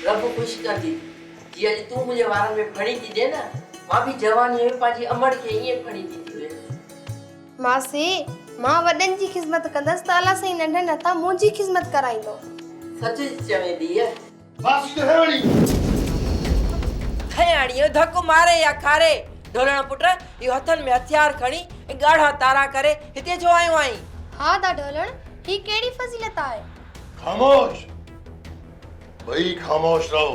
रब खुश कर दी जी। अज तू मुझे वारन में फणी थी दे ना, मां भी जवानी में पाजी अमड़ के ये फणी थी वे। मासी मां वडन जी खिदमत कंदस त अला सही नंढन नथा मुंजी खिदमत कराइंदो। सच चवे दी है मासी तो है खयाणियो धक मारे या खारे ढोलण पुट यो हथन में हथियार खणी गाढ़ा तारा करे हिते जो आयो आई। हां दा ढोलण ही केड़ी फजीलत आहे। खामोश भाई, खामोश रहो।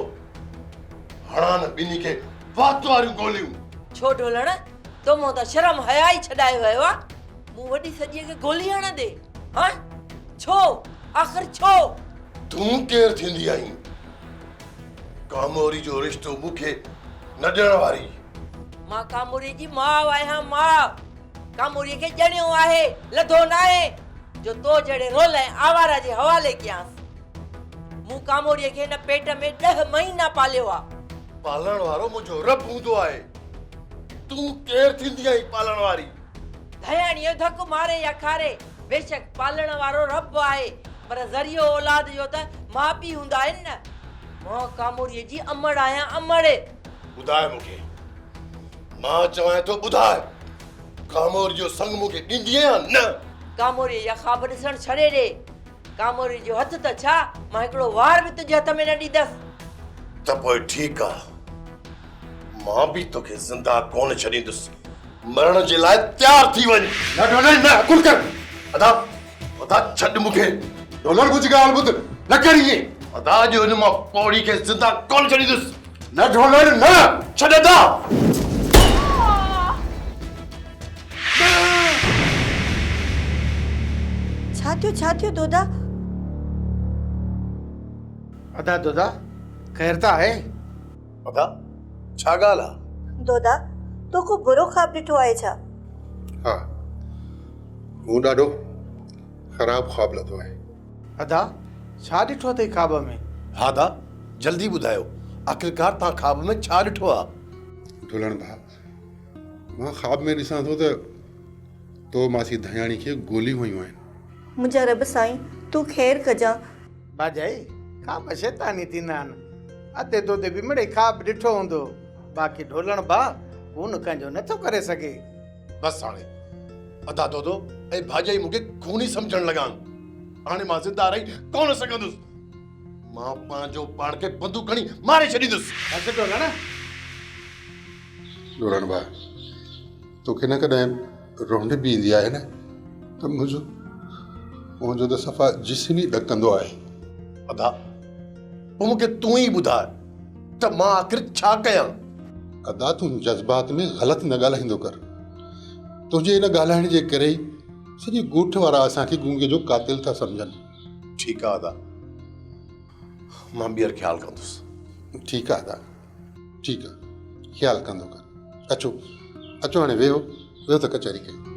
हणा न बिनी के वात वारियूं गोलियूं। छो ढोलण तो मो त शर्म हया ही छडायो वयो आ। मु वडी सजी के गोली हण दे। हां छो आखिर छो तू केर थींदी आई? कामोरी जो रिश्तो मुखे न ॾियण वारी। मां कामोरी जी मां आहियां। मां कामोरी के जणियो आहे लधो न आहे जो तो जड़े रोल ऐं आवारा जे हवाले कयांस। मु कामोरी के न पेट में 10 महीना पालियो आ। पालण वारो मुंहिंजो रब हूंदो आहे। तू केर थींदी आई पालण वारी? धयाणीअ धक मारे या खारे बेशक पालण वारो रब आहे, पर ज़रियो औलाद जो त मां पी हूंदा आहिनि न। मां कामोरी जी अमड़ आहियां अमड़। ॿुधाए मूंखे, मां चवां थो ॿुधाए, कामोरी जो संग मूंखे ॾींदी या न? कामोरी जा ख़्वाब ॾिसण छॾे ॾे। कामोरी जो हथ त छा मां हिकिड़ो वार बि तुंहिंजे हथ में न ॾींदसि। त पोइ ठीकु आहे, मां बि तोखे ज़िंदा कोन छॾींदुसि। मरण जे लाइ तयार थी वञ। न कुल कर। अदा अदा छॾ मूंखे। डॉलर कुछ ॻाल्हि ॿुध न कर इएं। अदा जो हिन मां पौड़ी खे ज़िंदा कोन छॾींदुसि। न डॉलर न छॾ अदा। छा थियो दोदा? अदा दोदा खैर त आहे? अदा छा ॻाल्हि आहे? दोदा तो को बुरो ख्वाब ॾिठो आहे छा? हा, हू ॾाढो ख़राब ख्वाब लथो आहे। अदा छा ॾिठो अथई ख्वाब में? हा दा जल्दी ॿुधायो, आख़िरकार तव्हां ख्वाब में छा ॾिठो आहे? ढोलण भाउ, मां ख्वाब में ॾिसां थो त तो मासी धयाणी खे गोलियूं हयूं आहिनि। मुंहिंजा रब साईं तूं ख़ैर कजां। बाजाई ख्वाब शैतानी थींदा आहिनि। अते तो ते बि मिड़े ख्वाब ॾिठो हूंदो, बाक़ी ढोलण भाउ हू न कंहिंजो नथो करे सघे। बस हाणे अदा दोदो ऐं भाॼाई मूंखे खूनी सम्झण लॻा। हाणे मां ज़िंदा रही कोन सघंदुसि। मां पंहिंजो पाण खे बंदूक खणी मारे छॾींदुसि। बसि ढोलण। ढोलण भाउ, तोखे न कॾहिं रोंड बि ईंदी आहे न त मुंहिंजो त सफ़ा जिस्म ई ॾकंदो आहे। अदा पोइ मूंखे तूं ई ॿुधाए त मां आख़िर छा कयां? अदा तूं जज़्बात में ग़लति न ॻाल्हाईंदो कर। तुंहिंजे इन ॻाल्हाइण जे करे ई सॼी ॻोठ वारा असांखे गूंगे जो क़ातिल था सम्झनि। ठीकु आहे अदा, मां ॿीहर ख़्यालु कंदुसि। ठीकु आहे अदा, ठीकु आहे, ख़्यालु कंदो कर। अचो अचो हाणे वेहो त कचहरी कयूं।